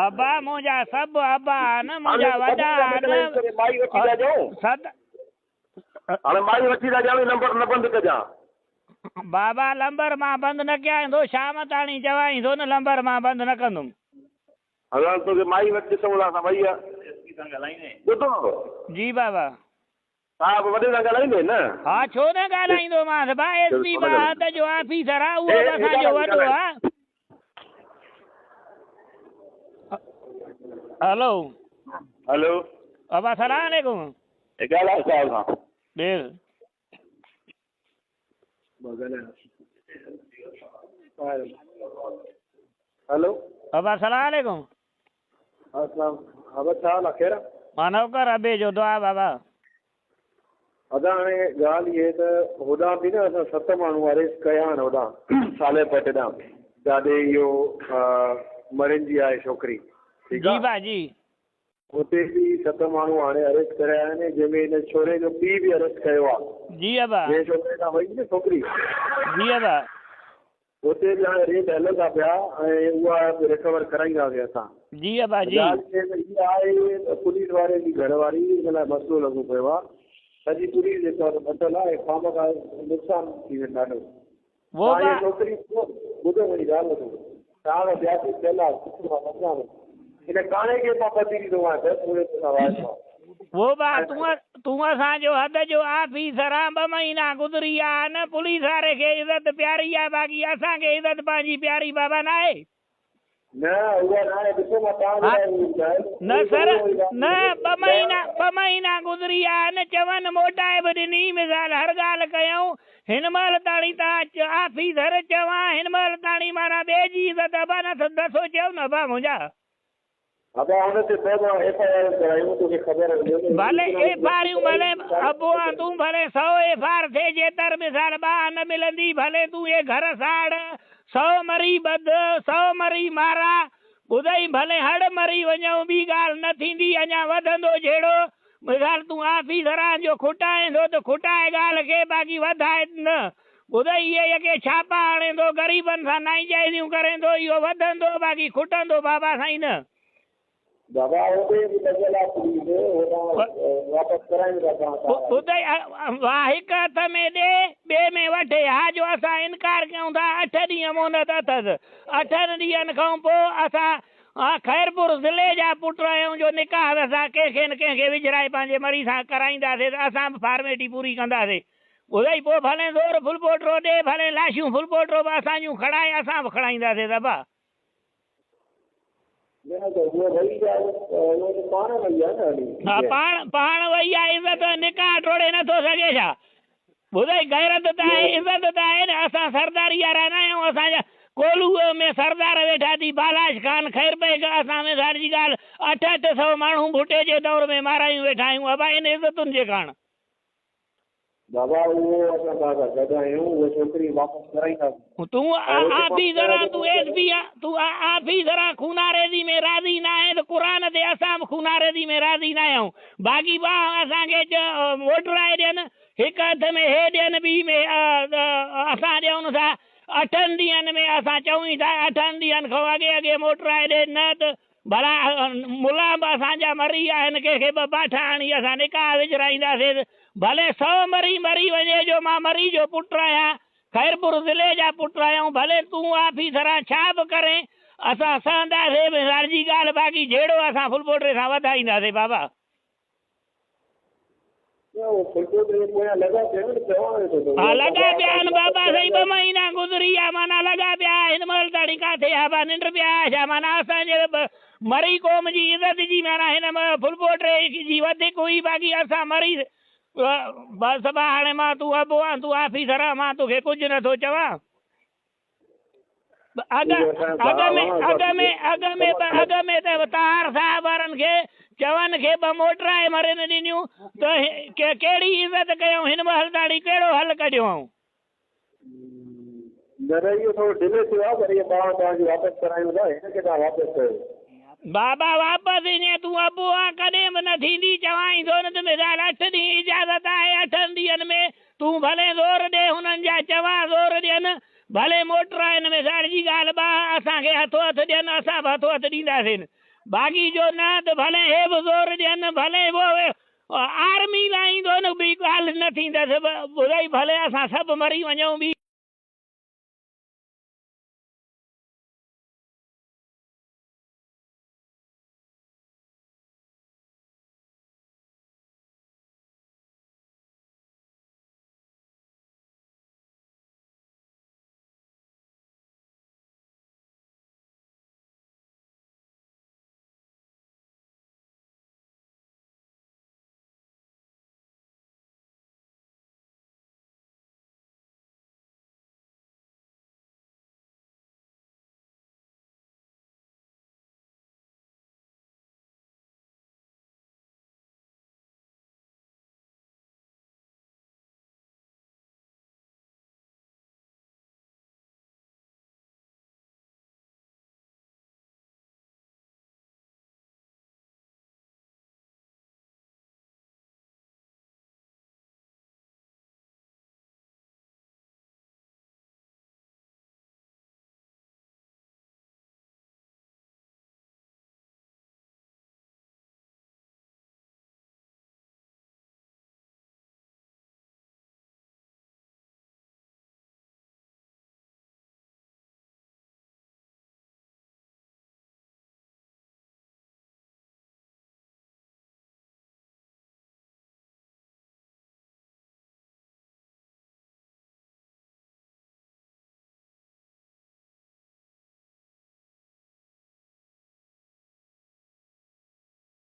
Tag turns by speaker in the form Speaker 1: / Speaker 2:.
Speaker 1: अब्बा मुंहिंजा सभु अब्बा न मुंहिंजा वॾा
Speaker 2: हाणे माई वठी था ॼाणी नंबर न बंदि कजां
Speaker 1: बाबा लंबर मां बंदि न कयां शाम ताणी चवाई थो न लंबर मां बंदि न कंदुमि
Speaker 2: हलो तोखे माई वटि ॾिसूं था भई ॿुधो
Speaker 1: जी बाबा
Speaker 2: हा वॾे सां ॻाल्हाईंदे न
Speaker 1: हा छो न ॻाल्हाईंदोमांसि भाउ एसपी हद जो ऑफिसर आहे उहो बि असांजो वॾो आहे हेलो
Speaker 2: हेलो
Speaker 1: अब्बा सलाम अलैकुम
Speaker 2: ॻाल्हाए साहिब सां
Speaker 1: ॾेर
Speaker 2: हेलो
Speaker 1: अब्बा सलाम अलैकुम
Speaker 2: हा छा हाल आहे ख़ैर
Speaker 1: मां नौकर अबे जो दुआ बाबा
Speaker 2: अदा हाणे ॻाल्हि इहे त होॾां बि न असां 7 माण्हू अरेस्ट कया आहिनि होॾां साले पट ॾां जिते इहो मरीन जी आहे छोकिरी ठीकु आहे
Speaker 1: जी
Speaker 2: हुते बि 7 माण्हू हाणे अरेस्ट करिया आहिनि जंहिंमें हिन छोरे जो पीउ बि अरेस्ट कयो आहे
Speaker 1: जी अब्बा
Speaker 2: जंहिं छोकिरे खां वई न छोकिरी
Speaker 1: जी अब्बा
Speaker 2: हुते बि हाणे रेट हलंदा पिया ऐं उहा रिकवर कराईंदासीं असां
Speaker 1: जी अब्बा जी
Speaker 2: ॻाल्हि इहा आहे त पुलिस वारे जी घरवारी हिन लाइ मसइलो लॻो पियो आहे सॼी पुलिस जेका बटल आहे खाम खां नुक़सानु थी वेंदो ॾाढो छोकिरी ॿुधो मुंहिंजी ॻाल्हि ॿुधो तव्हां ॿियासी थियल आहे हिन काणे खे मां ॿधी ॾींदो आहियां
Speaker 1: वो बा तूं असांजो हद जो ऑफिसर आहे 2 महीना गुज़री विया न पुलिस वारे खे इज़त प्यारी आहे बाक़ी असांखे इज़त पंहिंजी प्यारी बाबा न आहे
Speaker 2: न उहा न आहे ॾिसो मां तव्हां
Speaker 1: न सर न 2 महीना गुज़री विया न चवनि मोटाए बि ॾिनी मिसाल हर ॻाल्हि कयूं हिन महिल ताणी तव्हां ऑफिसर चवां हिन महिल ताणी माना ॿिए जी इज़त अबा नथो चयो न अबा मुंहिंजा भले एफआरियूं भले अबुआ तूं भले 100 एफआर थे जेतर मिसाल ॿाह न मिलंदी भले तूं ये घर साड़ 100 मरी ॿध 100 मरी मारा ॿुधई भले हड़ मरी वञूं ॿी ॻाल्हि न थींदी अञा वधंदो जहिड़ो मिसाल तूं ऑफिसरां जो खुटाईंदो त खुटाए ॻाल्हि खे बाक़ी वधाए न ॿुधई इहे के छापा हणंदो ग़रीबनि सां नाइंजाइज़ियूं करंदो इहो वधंदो बाक़ी खुटंदो बाबा साईं न
Speaker 2: बाबा
Speaker 1: हिक हथ में ॾे ॿिए में वठे हा जो असां इनकार कयूं था 8 ॾींहं मोहलत अथसि 8 ॾींहंनि खां पोइ असां ख़ैरपुर ज़िले जा पुट आहियूं जो निकाह असां कंहिंखे न कंहिंखे विझराए पंहिंजे मरी सां कराईंदासीं त असां बि फॉर्मेलिटी पूरी कंदासीं ॿुधई पोइ भले ज़ोर फुल पोटरो ॾे भले लाशियूं फुल पोटरो बि असां जूं खड़ाए असां बि खड़ाईंदासीं दॿा पाण वई आहे इज़त निकाह टोड़े नथो सघे छा ॿुधई गैरत त आहे इज़त त आहे न असां सरदारी वारा न आहियूं असांजा कोलूअ में सरदार वेठा थी बालाश खान ख़ैर पए असां में जी ॻाल्हि 800 माण्हू भुटे जे दौर में मारायूं वेठा आहियूं अबा इन इज़तुनि जे कारण
Speaker 2: बाबा उहो छोकिरी वापसि कराईंदासीं
Speaker 1: तूं ऑफिसर तूं एसपी तूं ऑफिसर खूनारेज़ी में राज़ी न आहे त क़ुर ते असां बि खूनारेज़ी में राज़ी न आहियूं बाक़ी असांखे मोटराए ॾियनि हिक हथ में हे ॾियनि ॿी में असां ॾियूं था 8 ॾींहंनि में असां चऊं था 8 ॾींहंनि खां अॻे मोटराए ॾे न त भला मुला बि असांजा मरी आहिनि कंहिंखे 2 बाठा हणी असां निकाह विझराईंदासीं भले 100 मरी वञे जो मां मरी जो पुट आहियां ख़ैरपुर ज़िले जा पुट आहियूं भले तूं ऑफिसर छा बि करे असां सहंदासीं मिसाल जी ॻाल्हि बाक़ी जहिड़ो असां फुल पोटरे सां वधाईंदासीं बाबा हा लॻा पिया आहिनि बाबा साईं 2 महीना गुज़री विया माना लॻा पिया हिन महिल ताणी काथे हा निंड पिया छा माना असांजे मरी क़ौम जी इज़त जी माना हिन महिल फुल पोटरे जी वधीक हुई बाक़ी असां मरी बसि हाणे मां तूं अबो आहे तूं ऑफिसर आहे मां तोखे कुझु नथो चवां अॻ में त तार साहब वारनि खे चवनि खे 2 मोटराए मरनि ॾिनियूं त कहिड़ी इज़त कयूं हिन महिल ताणी कहिड़ो हल कढियो बाबा वापसि ईअं तूं अबो आहे कॾहिं बि न थींदी चवाई थो न त मिसाल 8 ॾींहं इजाज़त आहे 8 ॾींहंनि में तूं भले ज़ोर ॾे हुननि जा चवां ज़ोर ॾियनि भले मोटर आहिनि मिसाल जी ॻाल्हि असांखे हथो हथ ॾियनि असां बि हथो हथ ॾींदासीं बाग़ी जो न त भले हे बि ज़ोर ॾियनि भले वो आर्मी लाइ ईंदो न ॿी ॻाल्हि न थींदसि ॿुधई भले असां सभु मरी वञूं ॿी